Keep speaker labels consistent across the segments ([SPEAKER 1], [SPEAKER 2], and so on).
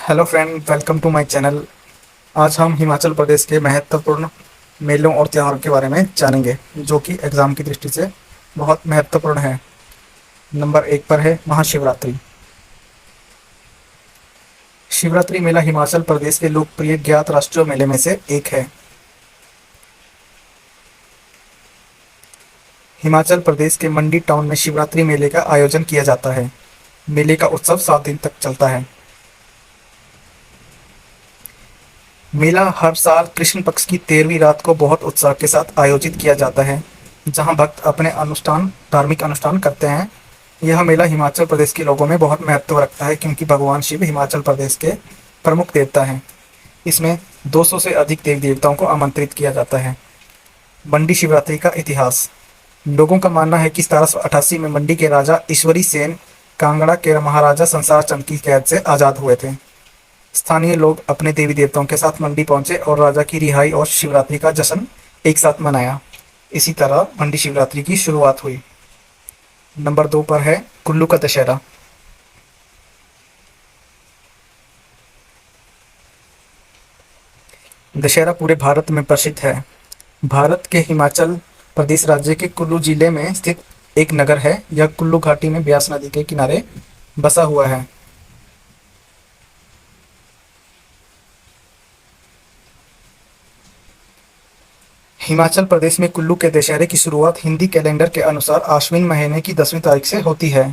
[SPEAKER 1] Hello friend, welcome to my channel. आज हम हिमाचल प्रदेश के महत्वपूर्ण मेलों और त्योहारों के बारे में जानेंगे, जो कि एग्ज़ाम की दृष्टि से बहुत महत्वपूर्ण है। नंबर एक पर है महाशिवरात्रि। शिवरात्रि मेला हिमाचल प्रदेश के लोकप्रिय ज्ञात राष्ट्रीय मेले में से एक है। हिमाचल प्रदेश के मंडी टाउन में शिवरात्रि मेले का आयोजन किया जाता है। मेले का उत्सव 7 दिन तक चलता है। मेला हर साल कृष्ण पक्ष की 13वीं रात को बहुत उत्साह के साथ आयोजित किया जाता है, जहां भक्त अपने धार्मिक अनुष्ठान करते हैं। यह मेला हिमाचल प्रदेश के लोगों में बहुत महत्व रखता है, क्योंकि भगवान शिव हिमाचल प्रदेश के प्रमुख देवता हैं। इसमें 200 से अधिक देवी देवताओं को आमंत्रित किया जाता है। मंडी शिवरात्रि का इतिहास। लोगों का मानना है कि 1788 में मंडी के राजा ईश्वरी सेन कांगड़ा के महाराजा संसार चंद की कैद से आज़ाद हुए थे। स्थानीय लोग अपने देवी देवताओं के साथ मंडी पहुंचे और राजा की रिहाई और शिवरात्रि का जश्न एक साथ मनाया। इसी तरह मंडी शिवरात्रि की शुरुआत हुई। नंबर 2 पर है कुल्लू का दशहरा। दशहरा पूरे भारत में प्रसिद्ध है। भारत के हिमाचल प्रदेश राज्य के कुल्लू जिले में स्थित एक नगर है। यह कुल्लू घाटी में ब्यास नदी के किनारे बसा हुआ है। हिमाचल प्रदेश में कुल्लू के दशहरे की शुरुआत हिंदी कैलेंडर के अनुसार आश्विन महीने की 10वीं तारीख से होती है।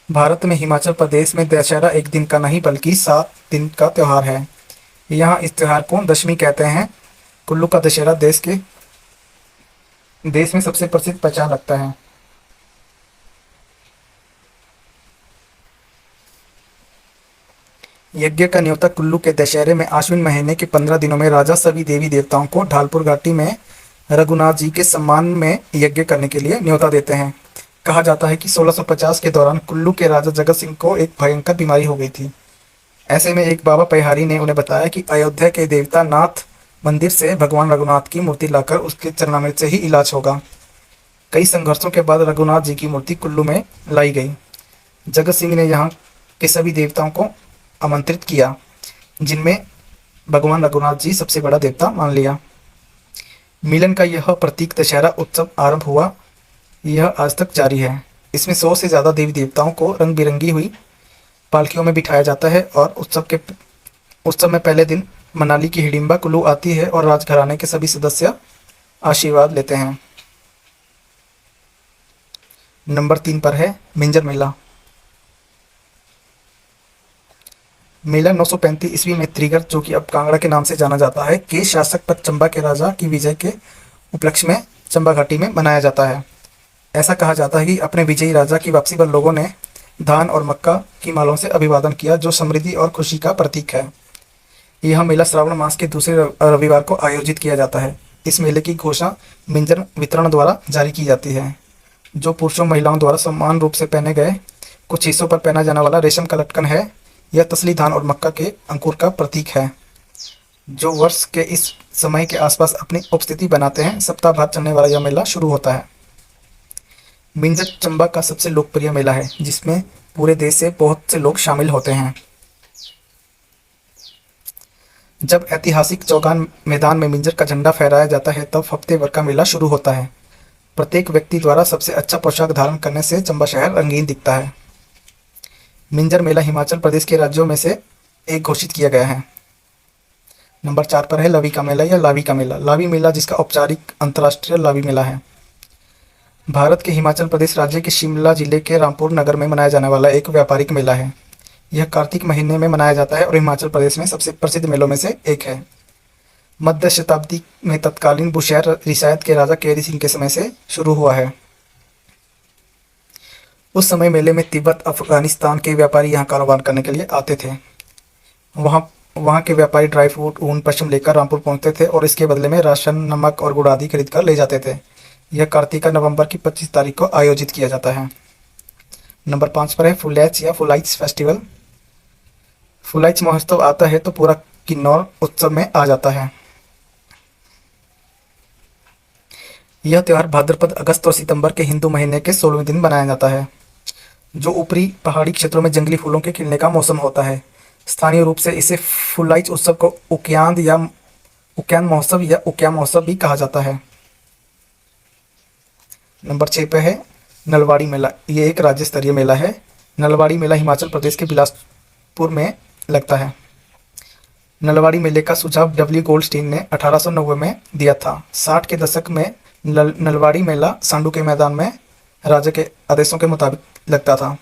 [SPEAKER 1] भारत में हिमाचल प्रदेश में दशहरा एक दिन का नहीं बल्कि 7 दिन का त्यौहार है। यहाँ इस त्यौहार को दशमी कहते हैं। कुल्लू का दशहरा देश में सबसे प्रसिद्ध पहचान रखता है। यज्ञ का न्योता कुल्लू के दशहरे में आश्विन महीने के 15 दिनों में राजा सभी देवी देवताओं को ढालपुर घाटी में रघुनाथ जी के सम्मान में यज्ञ करने के लिए न्योता देते हैं। कहा जाता है कि 1650 के दौरान कुल्लू के राजा जगत सिंह को एक भयंकर बीमारी हो गई थी। ऐसे में एक बाबा पहाड़ी ने उन्हें बताया कि अयोध्या के देवता नाथ मंदिर से भगवान रघुनाथ की मूर्ति लाकर उसके चरणामृत से ही इलाज होगा। कई संघर्षों के बाद रघुनाथ जी की मूर्ति कुल्लू में लाई गई। जगत सिंह ने यहाँ के सभी देवताओं को आमंत्रित किया, जिनमें भगवान रघुनाथ जी सबसे बड़ा देवता मान लिया। मिलन का यह प्रतीक दशहरा उत्सव आरंभ हुआ, यह आज तक जारी है। इसमें 100 से ज़्यादा देवी देवताओं को रंग बिरंगी हुई पालकियों में बिठाया जाता है और उत्सव में पहले दिन मनाली की हिडिंबा कुल्लू आती है और राजघराने के सभी सदस्य आशीर्वाद लेते हैं। नंबर 3 पर है मिंजर मेला। मेला 935 ईस्वी में त्रिगर्त, जो कि अब कांगड़ा के नाम से जाना जाता है, के शासक पर चंबा के राजा की विजय के उपलक्ष्य में चंबा घाटी में मनाया जाता है। ऐसा कहा जाता है कि अपने विजयी राजा की वापसी पर लोगों ने धान और मक्का की मालों से अभिवादन किया, जो समृद्धि और खुशी का प्रतीक है। यह मेला श्रावण मास के दूसरे रविवार को आयोजित किया जाता है। इस मेले की घोषणा मिंजर वितरण द्वारा जारी की जाती है, जो पुरुषों महिलाओं द्वारा समान रूप से पहने गए कुछ हिस्सों पर पहना जाने वाला रेशम का लटकन है। यह तसली धान और मक्का के अंकुर का प्रतीक है, जो वर्ष के इस समय के आसपास अपनी उपस्थिति बनाते हैं। सप्ताह भर चलने वाला यह मेला शुरू होता है। मिंजर चंबा का सबसे लोकप्रिय मेला है, जिसमें पूरे देश से बहुत से लोग शामिल होते हैं। जब ऐतिहासिक चौगान मैदान में मिंजर का झंडा फहराया जाता है, तब हफ्ते भर का मेला शुरू होता है। प्रत्येक व्यक्ति द्वारा सबसे अच्छा पोशाक धारण करने से चंबा शहर रंगीन दिखता है। मिंजर मेला हिमाचल प्रदेश के राज्यों में से एक घोषित किया गया है। नंबर 4 पर है लवी का मेला या लावी का मेला। लावी मेला, जिसका औपचारिक अंतर्राष्ट्रीय लावी मेला है, भारत के हिमाचल प्रदेश राज्य के शिमला जिले के रामपुर नगर में मनाया जाने वाला एक व्यापारिक मेला है। यह कार्तिक महीने में मनाया जाता है और हिमाचल प्रदेश में सबसे प्रसिद्ध मेलों में से एक है। मध्य शताब्दी में तत्कालीन बुशहर रियासत के राजा केरी सिंह के समय से शुरू हुआ है। उस समय मेले में तिब्बत, अफगानिस्तान के व्यापारी यहाँ कारोबार करने के लिए आते थे। वहाँ के व्यापारी ड्राई फ्रूट, ऊन, पश्चिम लेकर रामपुर पहुँचते थे और इसके बदले में राशन, नमक और गुड़ आदि खरीद कर ले जाते थे। यह कार्तिक का नवंबर की 25 तारीख को आयोजित किया जाता है। नंबर 5 पर है फुलैच या फुलाइच फेस्टिवल। फुलाइच महोत्सव आता है तो पूरा किन्नौर उत्सव में आ जाता है। यह त्यौहार भाद्रपद, अगस्त और सितंबर के हिंदू महीने के 16वें दिन मनाया जाता है, जो ऊपरी पहाड़ी क्षेत्रों में जंगली फूलों के खिलने का मौसम होता है। स्थानीय रूप से इसे फुलाइच उत्सव को उक्यान महोत्सव भी कहा जाता है। नंबर 6 पे है नलवाड़ी मेला। ये एक राज्य स्तरीय मेला है। नलवाड़ी मेला हिमाचल प्रदेश के बिलासपुर में लगता है। नलवाड़ी मेले का सुझाव डब्ल्यू गोल्डस्टीन ने 1890 में दिया था। 60 के दशक में नलवाड़ी मेला सांडू के मैदान में राजा के आदेशों के मुताबिक लगता था।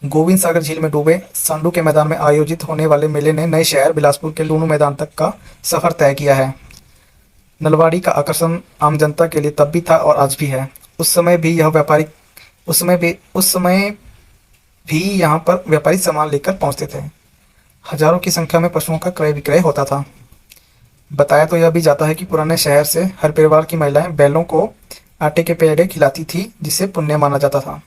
[SPEAKER 1] गोविंद सागर झील में डूबे सांडू के मैदान में आयोजित होने वाले मेले ने नए शहर बिलासपुर के लूनू मैदान तक का सफर तय किया है। नलवाड़ी का आकर्षण आम जनता के लिए तब भी था और आज भी है। उस समय भी यहाँ पर व्यापारी सामान लेकर पहुँचते थे। हजारों की संख्या में पशुओं का क्रय विक्रय होता था। बताया तो यह भी जाता है कि पुराने शहर से हर परिवार की महिलाएं बैलों को आटे के पेड़े खिलाती थी, जिसे पुण्य माना जाता था।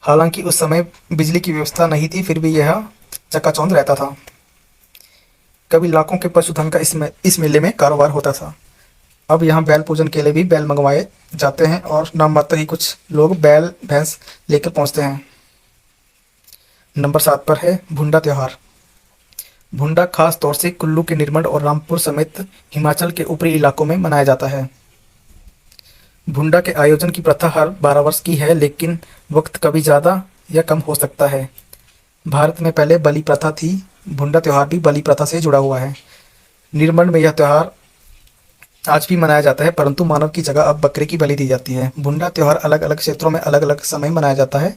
[SPEAKER 1] हालांकि उस समय बिजली की व्यवस्था नहीं थी, फिर भी यह चकाचौंध रहता था। कभी लाखों के पशुधन का इस मेले में कारोबार होता था। अब यहाँ बैल पूजन के लिए भी बैल मंगवाए जाते हैं और नाम मात्र ही कुछ लोग बैल भैंस लेकर पहुँचते हैं। नंबर 7 पर है भुंडा त्यौहार। भुंडा खास तौर से कुल्लू के निर्मंड और रामपुर समेत हिमाचल के ऊपरी इलाकों में मनाया जाता है। भुंडा के आयोजन की प्रथा हर 12 वर्ष की है, लेकिन वक्त कभी ज़्यादा या कम हो सकता है। भारत में पहले बलि प्रथा थी। भुंडा त्यौहार भी बलि प्रथा से जुड़ा हुआ है। निर्मंड में यह त्यौहार आज भी मनाया जाता है, परंतु मानव की जगह अब बकरे की बलि दी जाती है। भुंडा त्यौहार अलग अलग क्षेत्रों में अलग अलग समय मनाया जाता है।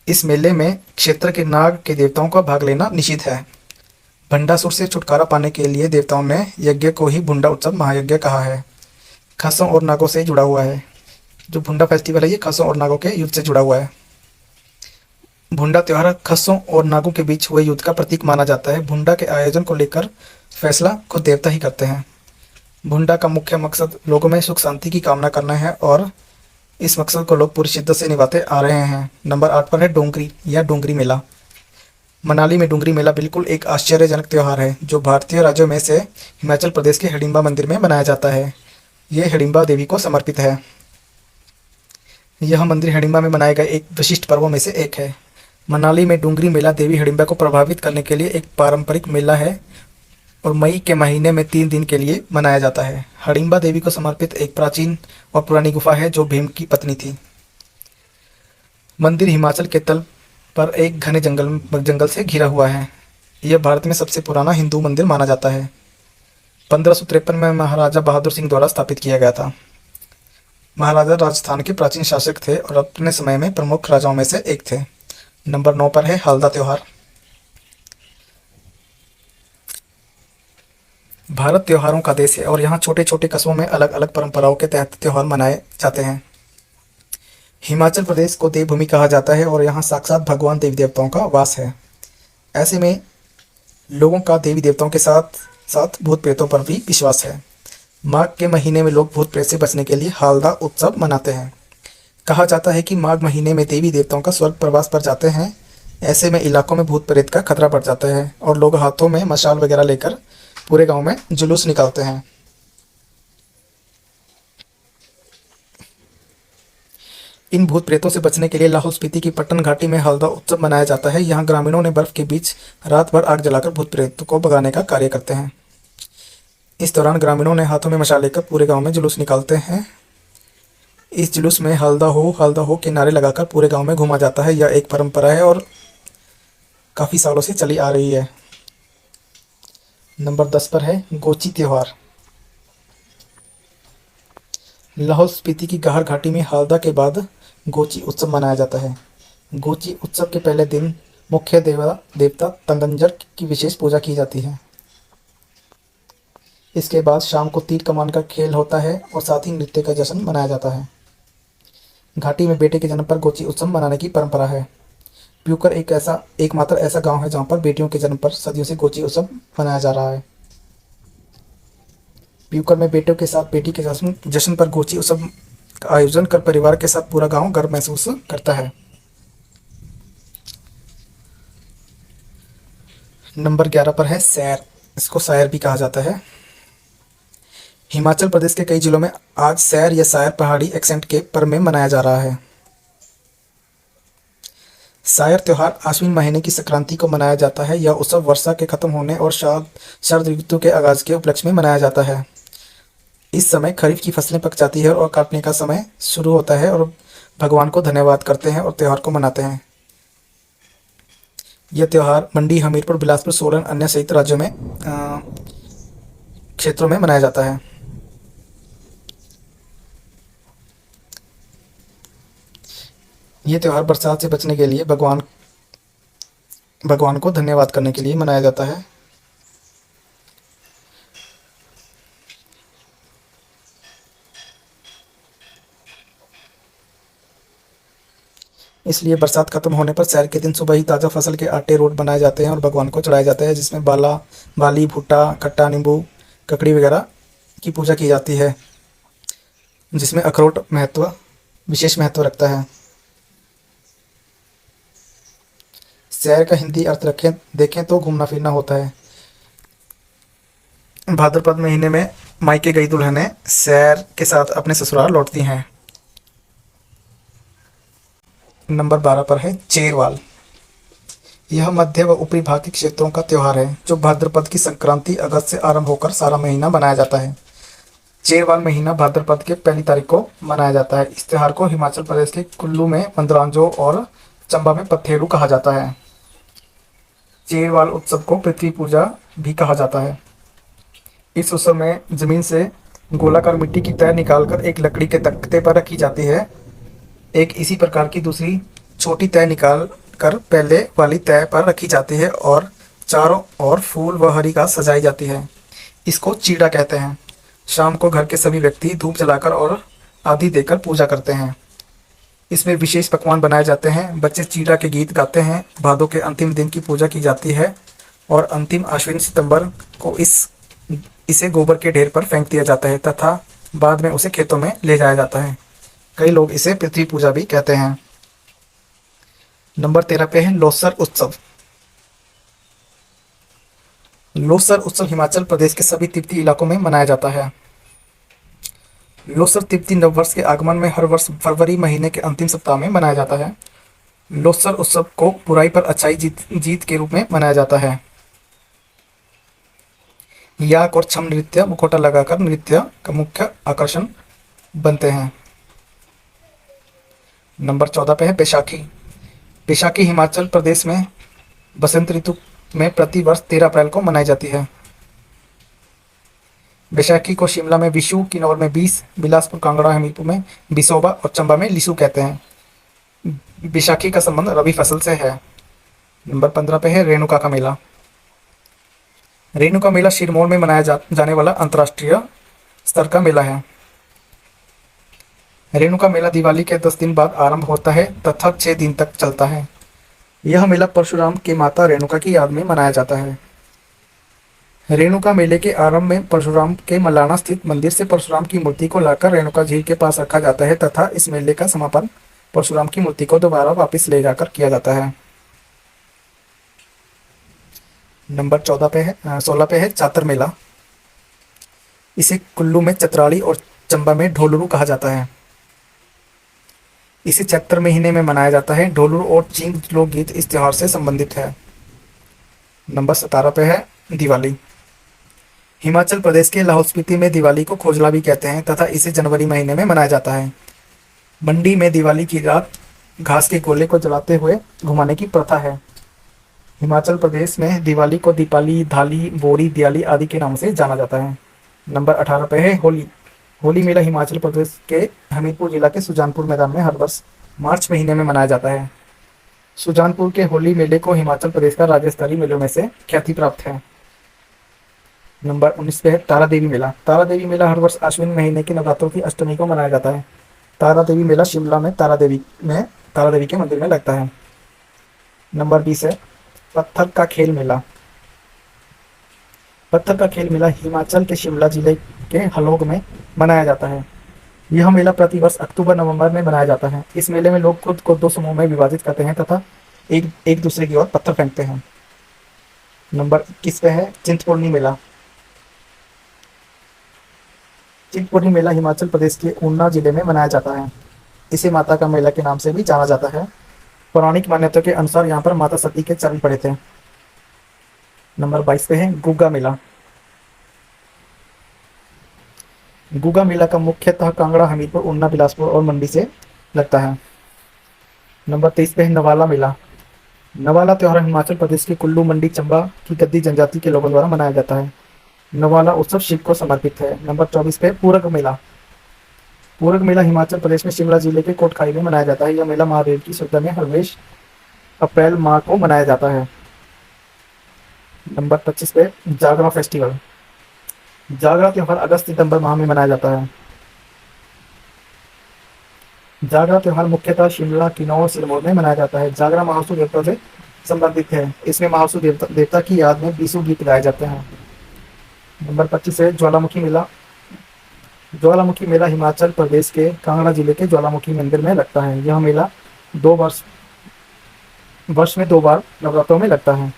[SPEAKER 1] इस मेले में क्षेत्र के नाग के देवताओं का भाग लेना निषिद्ध है। भंडासुर से छुटकारा पाने के लिए देवताओं ने यज्ञ को ही भुंडा उत्सव महायज्ञ कहा है। खसों और नागों से जुड़ा हुआ है। जो भुंडा फेस्टिवल है ये खसों और नागों के युद्ध से जुड़ा हुआ है। भुंडा त्यौहार खसों और नागों के बीच हुए युद्ध का प्रतीक माना जाता है। भुंडा के आयोजन को लेकर फैसला खुद देवता ही करते हैं। भुंडा का मुख्य मकसद लोगों में सुख शांति की कामना करना है और इस मकसद को लोग पूरी शिद्दत से निभाते आ रहे हैं। नंबर 8 पर है डोंगरी या डोंगरी मेला। मनाली में डोंगरी मेला बिल्कुल एक आश्चर्यजनक त्यौहार है, जो भारतीय राज्यों में से हिमाचल प्रदेश के हिडिंबा मंदिर में मनाया जाता है। यह हिडिंबा देवी को समर्पित है। यह मंदिर हिडिंबा में मनाए गए एक विशिष्ट पर्वों में से एक है। मनाली में डोंगरी मेला देवी हिडिंबा को प्रभावित करने के लिए एक पारंपरिक मेला है और मई के महीने में 3 दिन के लिए मनाया जाता है। हिडिंबा देवी को समर्पित एक प्राचीन और पुरानी गुफा है जो भीम की पत्नी थी। मंदिर हिमाचल के तल पर एक घने जंगल से घिरा हुआ है। यह भारत में सबसे पुराना हिंदू मंदिर माना जाता है। 1553 में महाराजा बहादुर सिंह द्वारा स्थापित किया गया था। महाराजा राजस्थान के प्राचीन शासक थे और अपने समय में प्रमुख राजाओं में से एक थे। नंबर 9 पर है हल्दा त्यौहार। भारत त्योहारों का देश है और यहाँ छोटे छोटे कस्बों में अलग अलग परंपराओं के तहत त्यौहार मनाए जाते हैं। हिमाचल प्रदेश को देवभूमि कहा जाता है और यहाँ साक्षात भगवान देवी देवताओं का वास है। ऐसे में लोगों का देवी देवताओं के साथ साथ भूत प्रेतों पर भी विश्वास है। माघ के महीने में लोग भूत प्रेत से बचने के लिए हल्दा उत्सव मनाते हैं। कहा जाता है कि माघ महीने में देवी देवताओं का स्वर्ग प्रवास पर जाते हैं। ऐसे में इलाकों में भूत प्रेत का खतरा बढ़ जाता है और लोग हाथों में मशाल वगैरह लेकर पूरे गांव में जुलूस निकालते हैं। इन भूत प्रेतों से बचने के लिए लाहौल स्पीति की पट्टन घाटी में हल्दा उत्सव मनाया जाता है। यहाँ ग्रामीणों ने बर्फ के बीच रात भर आग जलाकर भूत प्रेतों को भगाने का कार्य करते हैं। इस दौरान ग्रामीणों ने हाथों में मशाल लेकर पूरे गांव में जुलूस निकालते हैं। इस जुलूस में हल्दा हो के नारे लगाकर पूरे गांव में घूमा जाता है। यह एक परंपरा है और काफ़ी सालों से चली आ रही है। नंबर 10 पर है गोची त्यौहार। लाहौल स्पीति की गाहर घाटी में हल्दा के बाद गोची उत्सव मनाया जाता है। गोची उत्सव के पहले दिन मुख्य देवता तंगंजर की विशेष पूजा की जाती है। इसके बाद शाम को तीर कमान का खेल होता है और साथ ही नृत्य का जश्न मनाया जाता है। घाटी में बेटे के जन्म पर गोची उत्सव मनाने की परंपरा है। प्यूकर एकमात्र ऐसा गांव है जहां पर बेटियों के जन्म पर सदियों से गोची उत्सव मनाया जा रहा है। प्यूकर में बेटों के साथ बेटी के जश्न पर गोची उत्सव का आयोजन कर परिवार के साथ पूरा गांव गर्व महसूस करता है। नंबर 11 पर है सैर। इसको सैर भी कहा जाता है। हिमाचल प्रदेश के कई जिलों में आज सैर या सैर पहाड़ी एक्सेंट के पर में मनाया जा रहा है। शायर त्योहार आश्विन महीने की संक्रांति को मनाया जाता है। यह उत्सव वर्षा के खत्म होने और शरद ऋतु के आगाज के उपलक्ष्य में मनाया जाता है। इस समय खरीफ की फसलें पक जाती है और काटने का समय शुरू होता है और भगवान को धन्यवाद करते हैं और त्योहार को मनाते हैं। यह त्योहार मंडी, हमीरपुर, बिलासपुर, सोलन, अन्य सहित राज्यों में क्षेत्रों में मनाया जाता है। यह त्योहार बरसात से बचने के लिए भगवान को धन्यवाद करने के लिए मनाया जाता है। इसलिए बरसात खत्म होने पर सैर के दिन सुबह ही ताज़ा फसल के आटे रोट बनाए जाते हैं और भगवान को चढ़ाए जाते हैं, जिसमें बाली, भुट्टा, खट्टा, नींबू, ककड़ी वगैरह की पूजा की जाती है, जिसमें अखरोट विशेष महत्व रखता है। सैर का हिंदी अर्थ देखें तो घूमना फिरना होता है। भाद्रपद महीने में मायके गई दुल्हनें सैर के साथ अपने ससुराल लौटती हैं। नंबर 12 पर है चेरवाल। यह मध्य व ऊपरी भाग के क्षेत्रों का त्योहार है जो भाद्रपद की संक्रांति अगस्त से आरंभ होकर सारा महीना मनाया जाता है। चेरवाल महीना भाद्रपद के पहली तारीख को मनाया जाता है। इस त्योहार को हिमाचल प्रदेश के कुल्लू में मंदरांजो और चंबा में पथेड़ू कहा जाता है। चेरवाल उत्सव को पृथ्वी पूजा भी कहा जाता है। इस उत्सव में जमीन से गोलाकार मिट्टी की तय निकालकर एक लकड़ी के तख्ते पर रखी जाती है। एक इसी प्रकार की दूसरी छोटी तय निकाल कर पहले वाली तय पर रखी जाती है और चारों ओर फूल व हरी घास सजाई जाती है। इसको चीड़ा कहते हैं। शाम को घर के सभी व्यक्ति धूप जलाकर और आदि देकर पूजा करते हैं। इसमें विशेष पकवान बनाए जाते हैं। बच्चे चीड़ा के गीत गाते हैं। भादों के अंतिम दिन की पूजा की जाती है और अंतिम आश्विन सितंबर को इसे गोबर के ढेर पर फेंक दिया जाता है तथा बाद में उसे खेतों में ले जाया जाता है। कई लोग इसे पृथ्वी पूजा भी कहते हैं। नंबर 13 पे है लोसर उत्सव। लोसर उत्सव हिमाचल प्रदेश के सभी तिब्बती इलाकों में मनाया जाता है। लोसर तिब्बती नववर्ष के आगमन में हर वर्ष फरवरी महीने के अंतिम सप्ताह में मनाया जाता है। लोसर उत्सव को बुराई पर अच्छाई जीत के रूप में मनाया जाता है। याक और छम नृत्य मुखौटा लगाकर नृत्य का मुख्य आकर्षण बनते हैं। नंबर 14 पे है बैसाखी। बैसाखी हिमाचल प्रदेश में बसंत ऋतु में प्रति वर्ष 13 अप्रैल को मनाई जाती है। बैसाखी को शिमला में विशु, किन्नौर में बीस, बिलासपुर, कांगड़ा, हमीरपुर में बिसोबा और चंबा में लिसु कहते हैं। बैसाखी का संबंध रबी फसल से है। नंबर 15 पे है रेणुका का मेला। रेणुका मेला सिरमौर में मनाया जाने वाला अंतर्राष्ट्रीय स्तर का मेला है। रेणुका मेला दिवाली के 10 दिन बाद आरंभ होता है तथा 6 दिन तक चलता है। यह मेला परशुराम के माता रेणुका की याद में मनाया जाता है। रेणुका मेले के आरंभ में परशुराम के मलाना स्थित मंदिर से परशुराम की मूर्ति को लाकर रेणुका झील के पास रखा जाता है तथा इस मेले का समापन परशुराम की मूर्ति को दोबारा वापस ले जाकर किया जाता है। नंबर 16 पे है चातर मेला। इसे कुल्लू में चतराली और चंबा में ढोलरू कहा जाता है। इसे चैत्र महीने में मनाया जाता है। ढोलरू और चिंग लोकगीत इस त्योहार से संबंधित है। नंबर 17 पे है दिवाली। हिमाचल प्रदेश के लाहौल स्पीति में दिवाली को खोजला भी कहते हैं तथा इसे जनवरी महीने में मनाया जाता है। मंडी में दिवाली की रात घास के गोले को जलाते हुए घुमाने की प्रथा है। हिमाचल प्रदेश में दिवाली को दीपाली, धाली, बोरी, दियाली आदि के नाम से जाना जाता है। नंबर 18 पे है होली। होली मेला हिमाचल प्रदेश के हमीरपुर जिला के सुजानपुर मैदान में हर वर्ष मार्च महीने में मनाया जाता है। सुजानपुर के होली मेले को हिमाचल प्रदेश का राज्य स्तरीय मेलों में से ख्याति प्राप्त है। नंबर 19 पे है तारा देवी मेला। तारा देवी मेला हर वर्ष आश्विन महीने के नवरात्रों की अष्टमी को मनाया जाता है। तारा देवी मेला शिमला में तारा देवी के मंदिर में लगता है। नंबर 20 है पत्थर का खेल मेला। पत्थर का खेल मेला हिमाचल के शिमला जिले के हलोग में मनाया जाता है। यह मेला प्रतिवर्ष अक्टूबर नवंबर में मनाया जाता है। इस मेले में लोग खुद को 2 समूह में विभाजित करते हैं तथा एक दूसरे की ओर पत्थर फेंकते हैं। नंबर 21 पे है चिंतपूर्णी मेला। चिंतपूर्णी मेला हिमाचल प्रदेश के ऊना जिले में मनाया जाता है। इसे माता का मेला के नाम से भी जाना जाता है। पौराणिक मान्यता के अनुसार यहाँ पर माता सती के चरण पड़े थे। नंबर 22 पे है गुग्गा मेला। गुग्गा मेला का मुख्यतः कांगड़ा, हमीरपुर, ऊना, बिलासपुर और मंडी से लगता है। नंबर 23 पे है नवाला मेला। नवाला त्योहार हिमाचल प्रदेश के कुल्लू, मंडी, चंबा की गद्दी जनजाति के लोगों द्वारा मनाया जाता है। नवाला उत्सव शिव को समर्पित है। नंबर 24 पे पूरक मेला। पूरक मेला हिमाचल प्रदेश में शिमला जिले के कोटखाई में मनाया जाता है। यह मेला महादेव की श्रद्धा में हर वर्ष अप्रैल माह को मनाया जाता है। नंबर 25 पे जागरा फेस्टिवल। जागरा त्योहार अगस्त सितंबर माह में मनाया जाता है। जागरा त्योहार मुख्यतः शिमला, किन्नौर, सिरमौर में मनाया जाता है। जागरा महासु देवता से संबंधित है। इसमें महासु देवता की याद में 20 गीत गाए जाते हैं। नंबर 25 है ज्वालामुखी मेला। ज्वालामुखी मेला हिमाचल प्रदेश के कांगड़ा जिले के ज्वालामुखी मंदिर में लगता है। यह मेला वर्ष में 2 बार नवरात्रों में लगता है।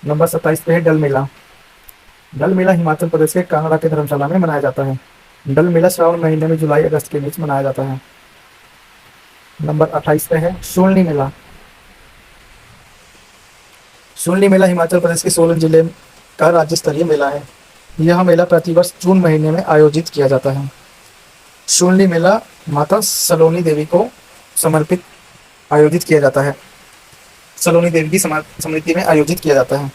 [SPEAKER 1] नंबर 27 पे है डल मेला। डल मेला हिमाचल प्रदेश के कांगड़ा के धर्मशाला में मनाया जाता है। डल मेला श्रावण महीने में जुलाई अगस्त के बीच मनाया जाता है। नंबर 28 पे है सोलनी मेला। सोलनी मेला हिमाचल प्रदेश के सोलन जिले का राज्य स्तरीय मेला है। यह मेला प्रतिवर्ष जून महीने में आयोजित किया जाता है। सोलनी मेला माता सलोनी देवी को समर्पित आयोजित किया जाता है। सलोनी देवी की स्मृति में आयोजित किया जाता है।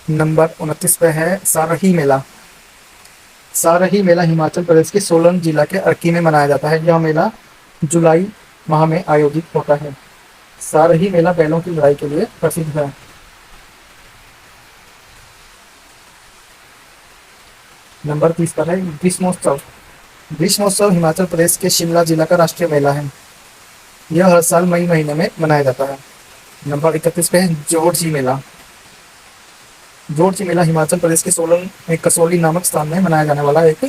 [SPEAKER 1] नंबर 29 पे है सारही मेला। सारही मेला हिमाचल प्रदेश के सोलन जिला के अर्की में मनाया जाता है। यह मेला जुलाई माह में आयोजित होता है। सारही मेला बैलों की लड़ाई के लिए प्रसिद्ध है। नंबर 30 पर है ग्रीष्मोत्सव। ग्रीष्मोत्सव हिमाचल प्रदेश के शिमला जिला का राष्ट्रीय मेला है। यह हर साल मई महीने में मनाया जाता है। नंबर 31 पे है जोरजी मेला। जोरजी मेला हिमाचल प्रदेश के सोलन में कसौली नामक स्थान में मनाया जाने वाला एक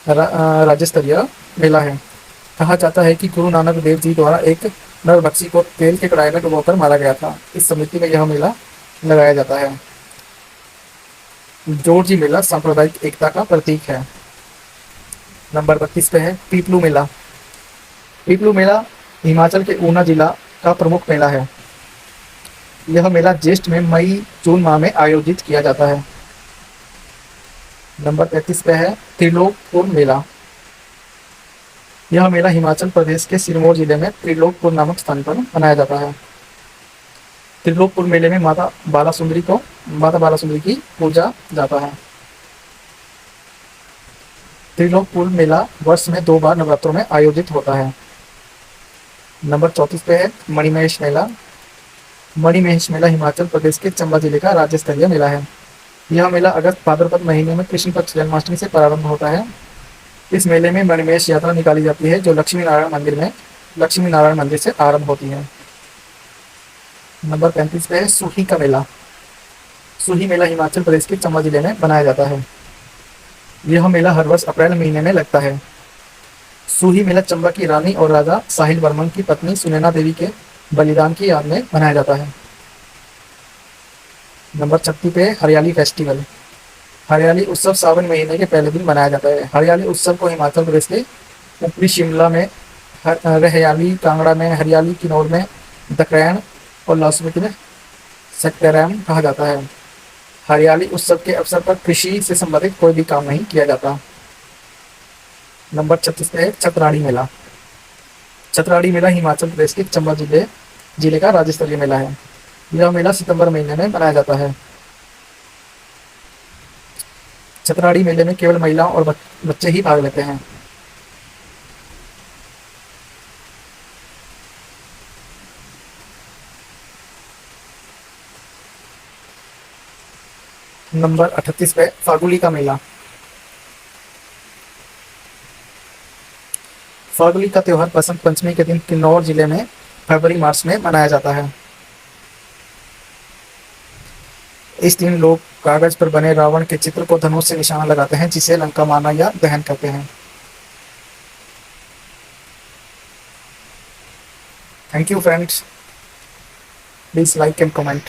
[SPEAKER 1] राज्य स्तरीय मेला है। कहा जाता है कि गुरु नानक देव जी द्वारा एक नरभक्षी को तेल के कड़ाई में डुबोकर मारा गया था। इस स्मृति में यह मेला लगाया जाता है। जोरजी मेला सांप्रदायिक एकता का प्रतीक है। नंबर 32 पे है पीपलू मेला। पीपलू मेला हिमाचल के ऊना जिला का प्रमुख मेला है। यह मेला ज्येष्ठ में मई जून माह में आयोजित किया जाता है। नंबर 33 पे है त्रिलोकपुर मेला। यह मेला हिमाचल प्रदेश के सिरमौर जिले में त्रिलोकपुर नामक स्थान पर मनाया जाता है। त्रिलोकपुर मेले में माता बाला सुंदरी की पूजा जाता है। त्रिलोकपुर मेला वर्ष में 2 बार नवरात्रों में आयोजित होता है। नंबर 34 पे है मणिमहेश मेला। मणिमहेश मेला हिमाचल प्रदेश के चंबा जिले का राज्य स्तरीय मेला है। यह मेला अगस्त भाद्रपद महीने में कृष्ण पक्ष जन्माष्टमी से प्रारंभ होता है। इस मेले में मणिमहेश यात्रा निकाली जाती है जो लक्ष्मी नारायण मंदिर से आरंभ होती है। नंबर 35 पे है सूही का मेला। सूही मेला हिमाचल प्रदेश के चंबा जिले में मनाया जाता है। यह मेला हर वर्ष अप्रैल महीने में लगता है। सूही मेला चंबा की रानी और राजा साहिल वर्मन की पत्नी सुनैना देवी के बलिदान की याद में मनाया जाता है। नंबर 36 पे हरियाली फेस्टिवल। हरियाली उत्सव सावन महीने के पहले दिन मनाया जाता है। हरियाली उत्सव को हिमाचल प्रदेश के ऊपरी शिमला में हरियाली, कांगड़ा में हरियाली, किन्नौर में दकरैन और लाहौल स्पीति में सकरैन कहा जाता है। हरियाली उत्सव के अवसर पर कृषि से संबंधित कोई भी काम नहीं किया जाता। नंबर 36 पे है चतराड़ी मेला। चतराड़ी मेला हिमाचल प्रदेश के चंबा जिले का राज्य स्तरीय मेला है। यह मेला सितंबर महीने में मनाया जाता है। चतराड़ी मेले में केवल महिलाओं और बच्चे ही भाग लेते हैं। नंबर 38 पे फागुली का मेला। फागुली का त्योहार बसंत पंचमी के दिन किन्नौर जिले में फरवरी मार्च में मनाया जाता है। इस दिन लोग कागज पर बने रावण के चित्र को धनुष से निशाना लगाते हैं जिसे लंका मारना या दहन करते हैं। Thank you friends, please like and comment.